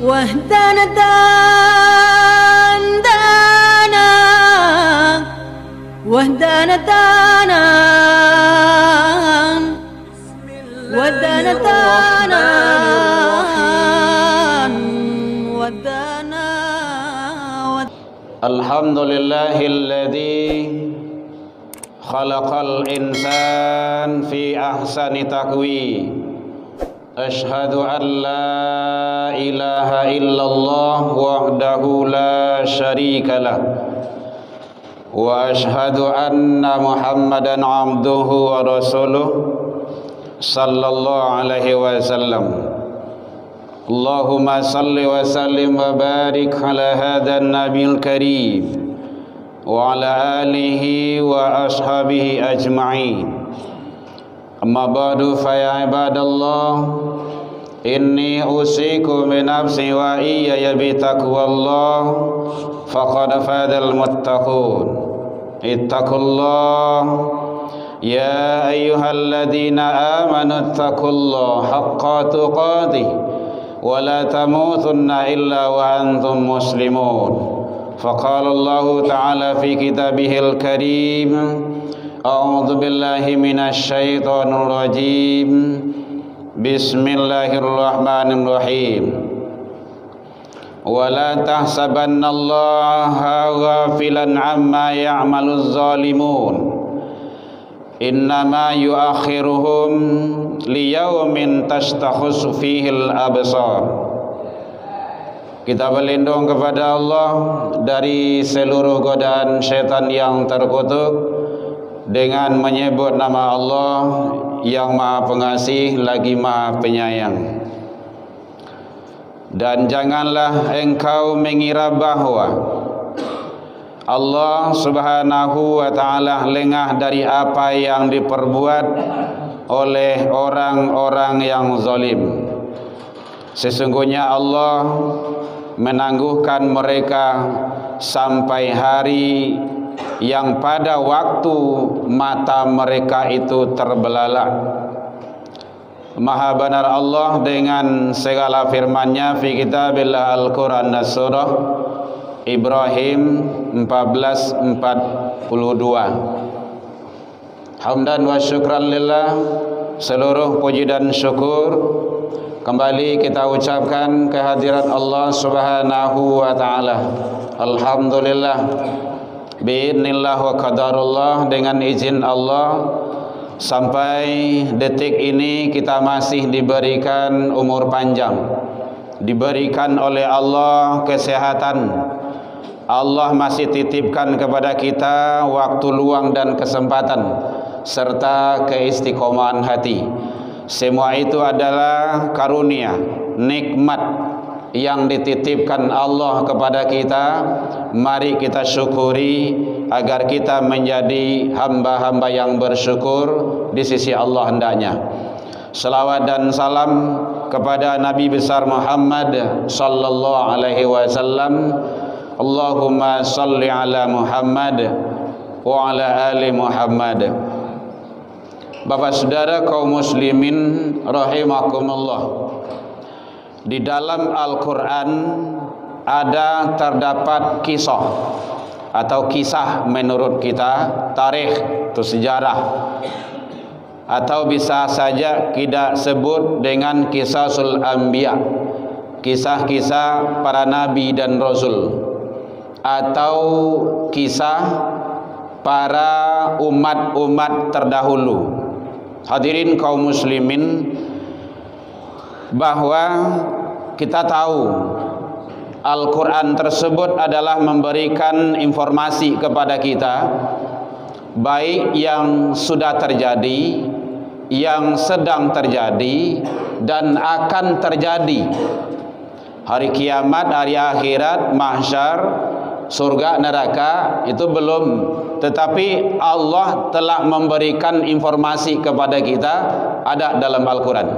واهدنا دانا واهدنا دانا ودنا دانا ودنا الحمد لله الذي خلق الإنسان في أحسن تقويم أشهد أن لا إله إلا الله وحده لا شريك له وأشهد أن محمدا عبده ورسوله صلى الله عليه وسلم اللهم صل وسلم وبارك على هذا النبي الكريم وعلى آله وأصحابه أجمعين أما بعد فيا عباد الله إني أوصيكم بنفسي وإياي بتقوى الله فقد فاز المتقون اتقوا الله يا أيها الذين آمنوا اتقوا الله حق تقاته ولا تموتن إلا وأنتم مسلمون فقال الله تعالى في كتابه الكريم أعوذ بالله من الشيطان الرجيم بسم الله الرحمن الرحيم ولا تحسبن الله غافلا عما يعمل الظالمون إنما يؤخرهم ليوم تشخص فيه الأبصار. Kita berlindung kepada Allah dari seluruh godaan syaitan yang terkutuk dengan menyebut nama Allah yang Maha Pengasih lagi Maha Penyayang. Dan janganlah engkau mengira bahwa Allah Subhanahu wa ta'ala lengah dari apa yang diperbuat oleh orang-orang yang zalim. Sesungguhnya Allah menangguhkan mereka sampai hari yang pada waktu mata mereka itu terbelalak. Maha benar Allah dengan segala firman-Nya fi kitabillah Al-Quran surah Ibrahim 14:42. Hamdan wa syukran lillah, seluruh puji dan syukur kembali kita ucapkan kehadirat Allah Subhanahu wa ta'ala. Alhamdulillah bi'idnillah wa qadarullah, dengan izin Allah sampai detik ini kita masih diberikan umur panjang, diberikan oleh Allah kesehatan. Allah masih titipkan kepada kita waktu luang dan kesempatan serta keistiqomahan hati. Semua itu adalah karunia, nikmat yang dititipkan Allah kepada kita. Mari kita syukuri agar kita menjadi hamba-hamba yang bersyukur di sisi Allah hendaknya. Salawat dan salam kepada Nabi besar Muhammad sallallahu alaihi wasallam. Allahumma salli ala Muhammad wa ala ali Muhammad. Bapak saudara kaum muslimin rahimakumullah, di dalam Al-Quran ada terdapat kisah atau kisah menurut kita, tarikh atau sejarah, atau bisa saja kita sebut dengan Qisasul Anbiya, kisah-kisah para nabi dan rasul, atau kisah para umat-umat terdahulu. Hadirin kaum muslimin, bahwa kita tahu Al-Quran tersebut adalah memberikan informasi kepada kita, baik yang sudah terjadi, yang sedang terjadi, dan akan terjadi. Hari kiamat, hari akhirat, mahsyar, surga, neraka itu belum, tetapi Allah telah memberikan informasi kepada kita, ada dalam Al-Quran.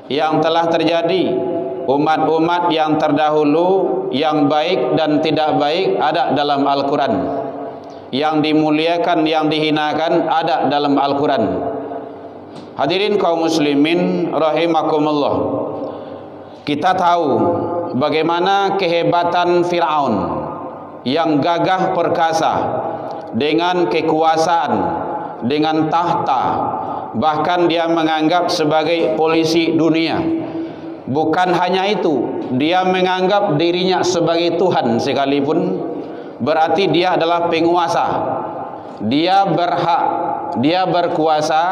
Yang telah terjadi, umat-umat yang terdahulu, yang baik dan tidak baik, ada dalam Al-Quran. Yang dimuliakan, yang dihinakan, ada dalam Al-Quran. Hadirin kaum muslimin rahimakumullah, kita tahu bagaimana kehebatan Fir'aun yang gagah perkasa dengan kekuasaan, dengan tahta, bahkan dia menganggap sebagai polisi dunia. Bukan hanya itu, dia menganggap dirinya sebagai Tuhan sekalipun, berarti dia adalah penguasa. Dia berhak, dia berkuasa,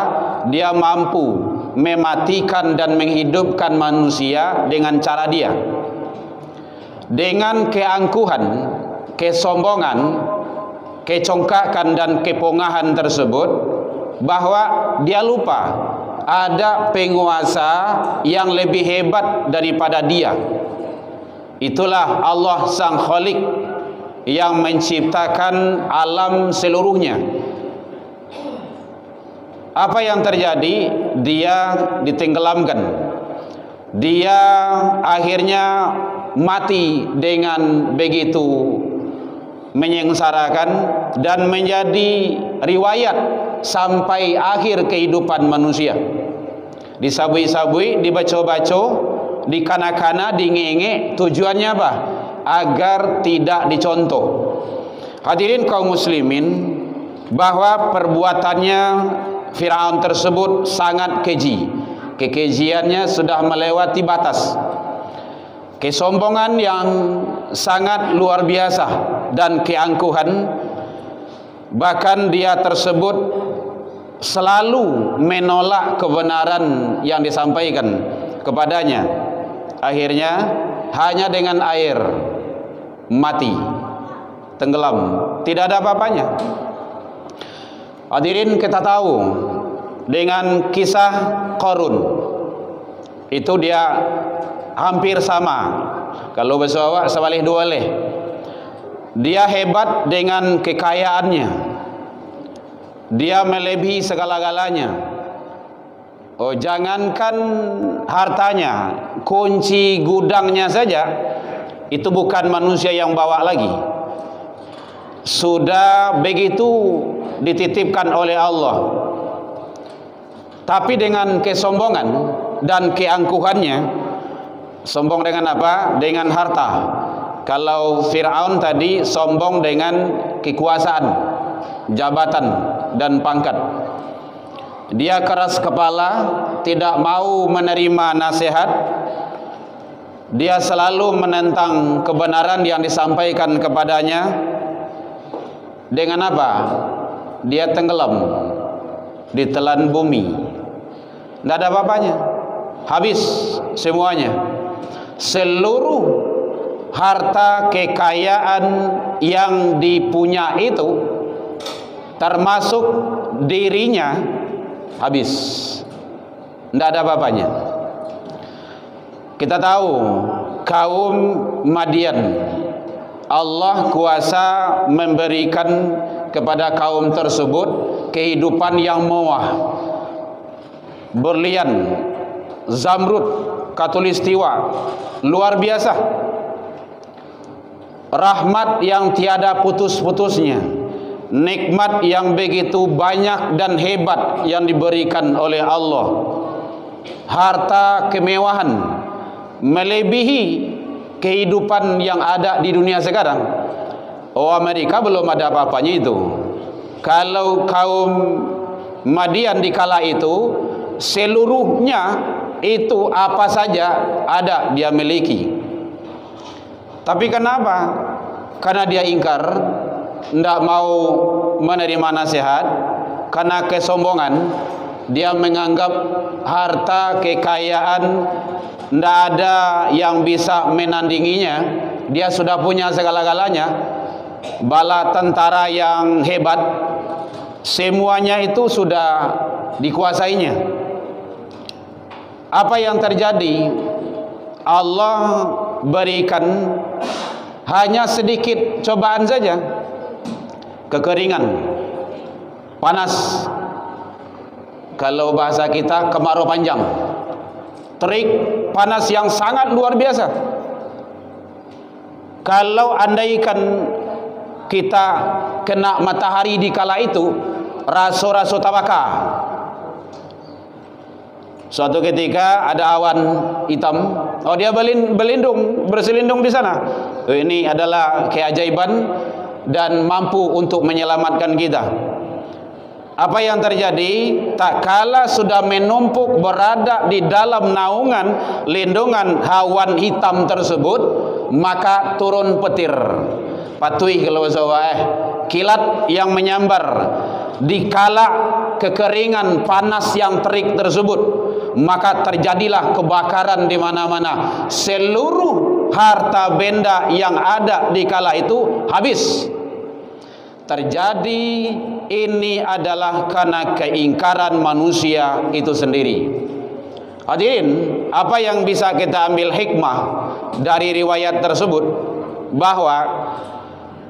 dia mampu mematikan dan menghidupkan manusia dengan cara dia. Dengan keangkuhan, kesombongan, kecongkakan dan kepongahan tersebut, bahwa dia lupa ada penguasa yang lebih hebat daripada dia. Itulah Allah Sang Khalik yang menciptakan alam seluruhnya. Apa yang terjadi? Dia ditenggelamkan. Dia akhirnya mati dengan begitu menyengsarakan dan menjadi riwayat sampai akhir kehidupan manusia. Disabui-sabui, dibaco-baco, dikana-kana, dingenge. Tujuannya apa? Agar tidak dicontoh. Hadirin kaum muslimin, bahwa perbuatannya Fir'aun tersebut sangat keji. Kekejiannya sudah melewati batas. Kesombongan yang sangat luar biasa dan keangkuhan, bahkan dia tersebut selalu menolak kebenaran yang disampaikan kepadanya. Akhirnya hanya dengan air mati, tenggelam, tidak ada apa-apanya. Hadirin, kita tahu dengan kisah Qarun, itu dia hampir sama. Kalau bahasa sewalih dua leh, dia hebat dengan kekayaannya, dia melebihi segala-galanya. Oh, jangankan hartanya, kunci gudangnya saja itu bukan manusia yang bawa lagi. Sudah begitu dititipkan oleh Allah. Tapi dengan kesombongan dan keangkuhannya, sombong dengan apa? Dengan harta. Kalau Fir'aun tadi sombong dengan kekuasaan, jabatan dan pangkat. Dia keras kepala, tidak mau menerima nasihat. Dia selalu menentang kebenaran yang disampaikan kepadanya. Dengan apa? Dia tenggelam, ditelan bumi. Tidak ada apa-apanya. Habis semuanya. Seluruh harta kekayaan yang dipunya itu, termasuk dirinya, habis. Tidak ada apa-apanya. Kita tahu kaum Madian, Allah kuasa memberikan kepada kaum tersebut kehidupan yang mewah. Berlian, zamrud, khatulistiwa, luar biasa. Rahmat yang tiada putus-putusnya, nikmat yang begitu banyak dan hebat yang diberikan oleh Allah. Harta kemewahan melebihi kehidupan yang ada di dunia sekarang. Oh, Amerika belum ada apa-apanya itu. Kalau kaum Madian di kala itu, seluruhnya itu apa saja ada dia miliki. Tapi kenapa? Karena dia ingkar, tidak mau menerima nasihat. Karena kesombongan, dia menganggap harta kekayaan tidak ada yang bisa menandinginya. Dia sudah punya segala-galanya. Bala tentara yang hebat, semuanya itu sudah dikuasainya. Apa yang terjadi? Allah berikan hanya sedikit cobaan saja. Kekeringan, panas, kalau bahasa kita kemarau panjang, terik, panas yang sangat luar biasa. Kalau andaikan kita kena matahari di kala itu, raso-raso tabaka, Suatu ketika ada awan hitam, oh dia berselindung di sana. Ini adalah keajaiban dan mampu untuk menyelamatkan kita. Apa yang terjadi? Tak kala sudah menumpuk berada di dalam naungan lindungan awan hitam tersebut, maka turun petir. Patui kalau kilat yang menyambar dikala kekeringan panas yang terik tersebut, maka terjadilah kebakaran di mana-mana. Seluruh harta benda yang ada di kala itu habis. Terjadi ini adalah karena keingkaran manusia itu sendiri. Hadirin, apa yang bisa kita ambil hikmah dari riwayat tersebut? Bahwa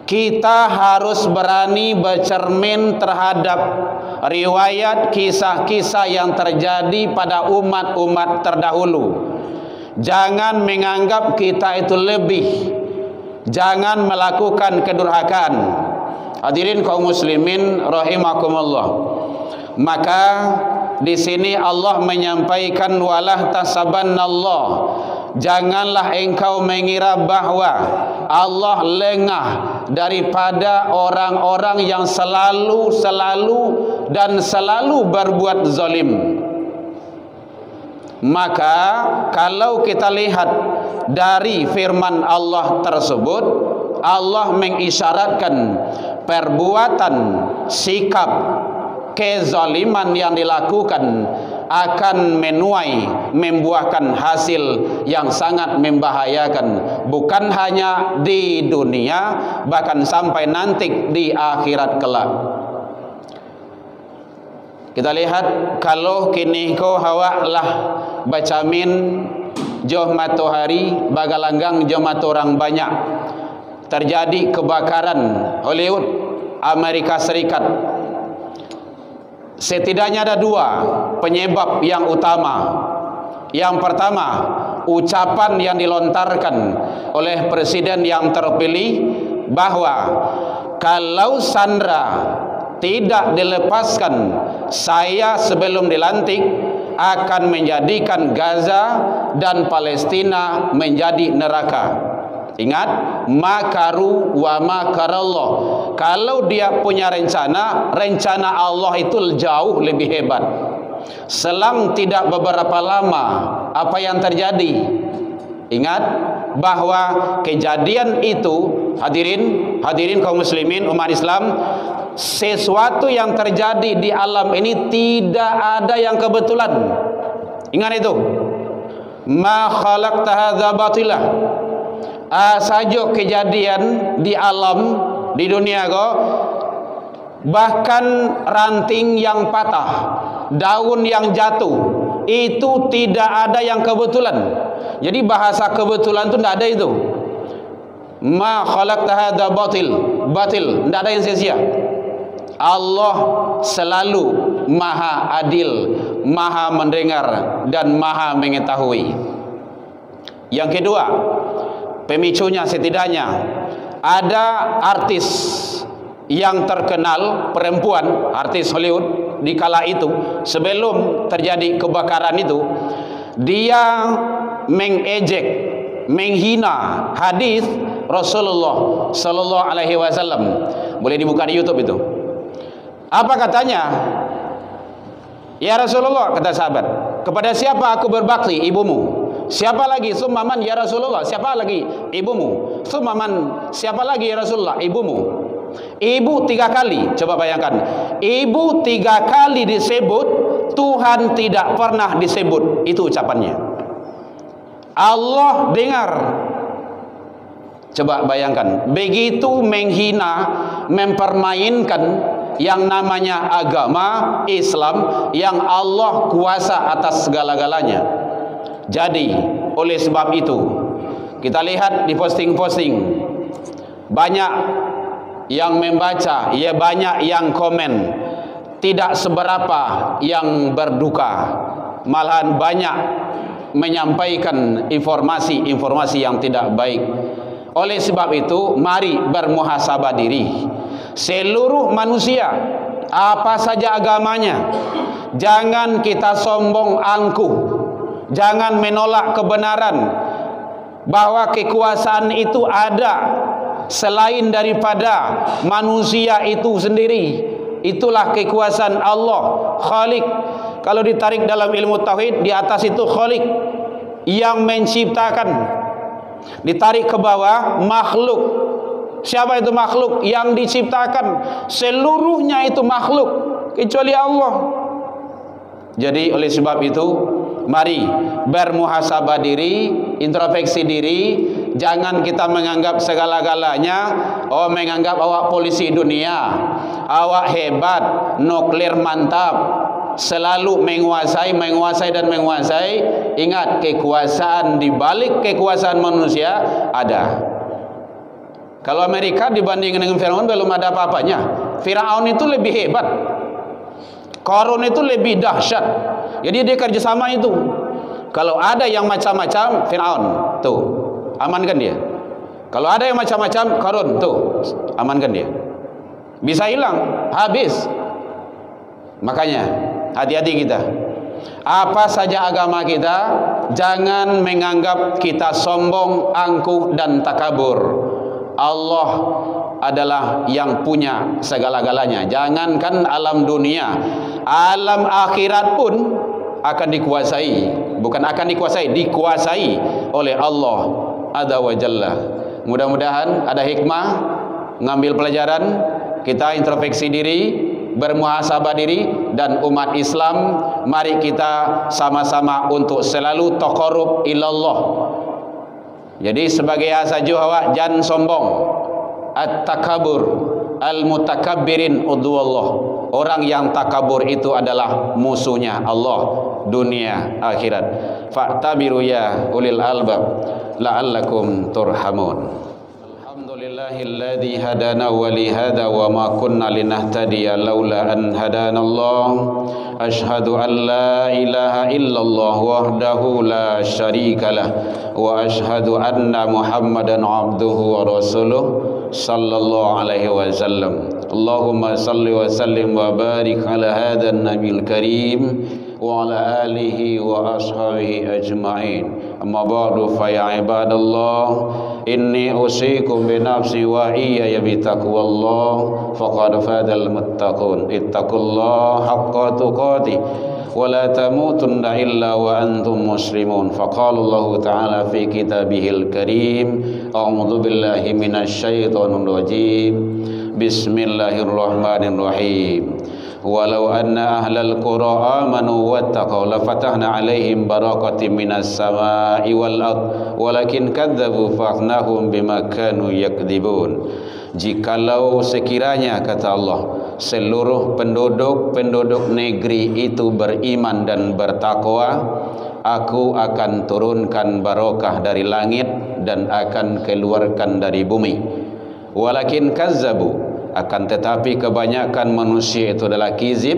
kita harus berani bercermin terhadap riwayat kisah-kisah yang terjadi pada umat-umat terdahulu. Jangan menganggap kita itu lebih. Jangan melakukan kedurhakaan. Hadirin kaum muslimin rahimakumullah. Maka di sini Allah menyampaikan walah tasabannallah. Janganlah engkau mengira bahwa Allah lengah daripada orang-orang yang selalu berbuat zalim. Maka kalau kita lihat dari firman Allah tersebut, Allah mengisyaratkan perbuatan sikap kezaliman yang dilakukan akan membuahkan hasil yang sangat membahayakan, bukan hanya di dunia, bahkan sampai nanti di akhirat kelak. Kita lihat kalau kini ko hawa lah bacamin joh matahari bagalanggang joh orang banyak, terjadi kebakaran Hollywood Amerika Serikat. Setidaknya ada dua penyebab yang utama. Yang pertama, ucapan yang dilontarkan oleh presiden yang terpilih bahwa kalau Sandra tidak dilepaskan, saya sebelum dilantik akan menjadikan Gaza dan Palestina menjadi neraka. Ingat, makaru wa makarallah. Kalau dia punya rencana Allah itu jauh lebih hebat. Selang tidak beberapa lama, apa yang terjadi? Ingat bahwa kejadian itu, hadirin kaum muslimin umat Islam, sesuatu yang terjadi di alam ini tidak ada yang kebetulan. Ingat itu. Ma khalaqta hadza batilah. Saja kejadian di alam, di dunia kau, bahkan ranting yang patah, daun yang jatuh, itu tidak ada yang kebetulan. Jadi bahasa kebetulan itu tidak ada itu. Ma khalaqta hadza batil, tidak ada yang sia-sia. Allah selalu maha adil, maha mendengar dan maha mengetahui. Yang kedua, pemicunya setidaknya ada artis yang terkenal perempuan, artis Hollywood di kala itu sebelum terjadi kebakaran itu, dia mengejek, menghina hadis Rasulullah sallallahu alaihi wasallam. Boleh dibuka di YouTube itu. Apa katanya? Ya Rasulullah, kata sahabat, kepada siapa aku berbakti? Ibumu. Siapa lagi? Summaman ya Rasulullah. Siapa lagi? Ibumu. Summaman. Siapa lagi ya Rasulullah? Ibumu. Ibu 3 kali. Coba bayangkan. Ibu 3 kali disebut, Tuhan tidak pernah disebut. Itu ucapannya. Allah dengar. Coba bayangkan. Begitu menghina, mempermainkan yang namanya agama Islam yang Allah kuasa atas segala-galanya. Jadi oleh sebab itu kita lihat di posting-posting banyak yang membaca, ya banyak yang komen, tidak seberapa yang berduka, malahan banyak menyampaikan informasi-informasi yang tidak baik. Oleh sebab itu mari bermuhasabah diri. Seluruh manusia apa saja agamanya, Jangan kita sombong angkuh, jangan menolak kebenaran bahwa kekuasaan itu ada selain daripada manusia itu sendiri. Itulah kekuasaan Allah, Khalik. Kalau ditarik dalam ilmu tauhid, di atas itu Khalik, yang menciptakan. Ditarik ke bawah, makhluk. Siapa itu makhluk? Yang diciptakan. Seluruhnya itu makhluk kecuali Allah. Jadi oleh sebab itu, mari bermuhasabah diri, introspeksi diri. Jangan kita menganggap segala-galanya, oh menganggap awak polisi dunia, awak hebat, nuklir mantap, selalu menguasai dan menguasai. Ingat, kekuasaan di balik kekuasaan manusia ada. Kalau Amerika dibandingkan dengan Firaun belum ada apa-apanya. Firaun itu lebih hebat, Qarun itu lebih dahsyat. Jadi dia kerjasama itu. Kalau ada yang macam-macam, Firaun tuh amankan dia. Kalau ada yang macam-macam, Qarun tuh amankan dia. Bisa hilang, habis. Makanya hati-hati kita. Apa saja agama kita, jangan menganggap kita sombong, angkuh dan takabur. Allah adalah yang punya segala-galanya. Jangankan alam dunia, alam akhirat pun akan dikuasai. Bukan akan dikuasai, dikuasai oleh Allah Azza wa Jalla. Mudah-mudahan ada hikmah, ngambil pelajaran, kita introspeksi diri, bermuhasabah diri, dan umat Islam, mari kita sama-sama untuk selalu taqarrub ilallah. Jadi sebagai asaju awak jangan sombong. At-takabur al-mutakabbirin udwallah. Orang yang takabur itu adalah musuhnya Allah dunia akhirat. Fa'tabiru ya ulil albab la'allakum turhamun. Alhamdulillahilladzi hadana wa li hadza wa ma kunna linahtadiya laula an hadanallah. Ashhadu an la ilaha illallah wahdahu la syarikalah wa ashhadu anna Muhammadan abduhu wa rasuluh sallallahu alaihi wasallam. Allahumma salli wa sallim wa barik ala hadzal nabiyil karim wa ala alihi wa ashabihi ajma'in. Amma ba'du fa ya ibadallah, inni usikum bi nafsi wa iyaya bi taqwallah faqad fadal muttaqun. Ittaqullaha haqqa tuqatih wa la tamutunna illa wa antum muslimun. Faqala Allah ta'ala fi kitabihil karim, a'udzu billahi minasy syaithanir rajim. Bismillahirrahmanirrahim. Walau anna ahlal qura amanu wattaqaw lafatahna alaihim barakatim minas samai wal ard walakin kadzabu fa'nahum bima kanu yakdzibun. Jikalau sekiranya, kata Allah, seluruh penduduk negeri itu beriman dan bertakwa, aku akan turunkan barokah dari langit dan akan keluarkan dari bumi. Walakin kazzabu, akan tetapi kebanyakan manusia itu adalah kizib,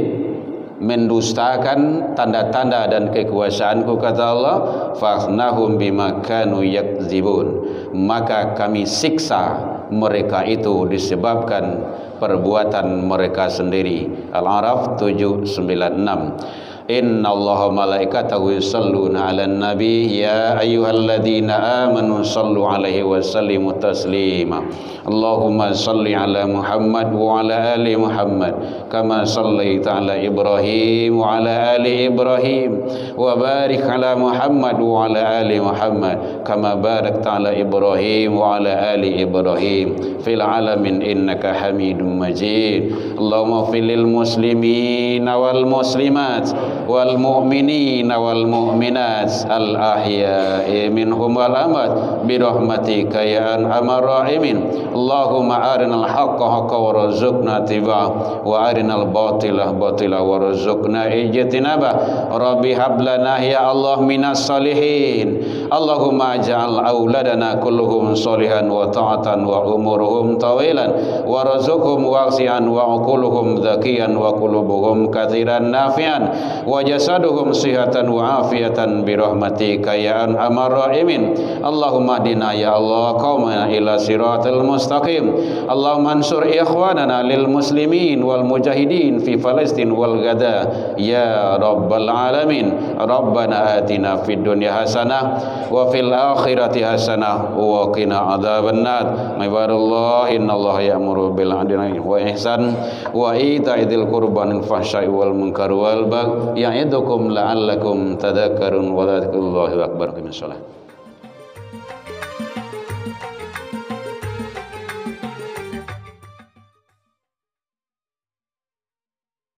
mendustakan tanda-tanda dan kekuasaanku, kata Allah. Fakhnahum bima kanu yakzibun, maka kami siksa mereka itu disebabkan perbuatan mereka sendiri. Al-A'raf 796. Inna Allaha malaikatahu yusalluna 'alan nabi ya ayyuhalladzina amanu sallu 'alaihi wa sallimu taslima. Allahumma salli 'ala Muhammad wa 'ala ali Muhammad kama sallaita 'ala Ibrahim wa 'ala ali Ibrahim wa barik 'ala Muhammad wa 'ala ali Muhammad kama barakta 'ala Ibrahim wa 'ala ali Ibrahim fil 'alamin innaka Hamidum Majid. Allahumma fil lil muslimin wal muslimat wal mu'minina wal mu'minat al ahya'i minhum wal amwat bi rahmatika ya arhamar rahimin. Allahumma arinal haqqa haqqan warzuqna tiba'ah wa arinal batila batila warzuqna ijtinabah. Rabbi hab lana ya Allah minas salihin. Allahumma ij'al auladana kulluhum salihan wa ta'atan wa umuruhum tawilan warzuqhum wasi'an wa uquluhum zakiyan wa qulubuhum katsiran nafi'an wa jasaduhum sihatan wa afiatan bi rahmatika ya arhamar rahimin. Allahumma hdina ya Allah qaumana ila siratal mustaqim. Allahumma ansur ikhwanana lil muslimin wal mujahidin fi Palestin wal gada ya rabbal alamin. Rabbana atina fid dunya hasanah wa fil akhirati hasanah wa qina adzabannar. Ibadallah innallaha ya'muru bil adli wa ihsan wa ita'idzil qurba wal fahsya'i wal munkar wal baghi ya'idukum la'allakum tadhakkarun wa dzikrullahi akbar. Qimis shalah.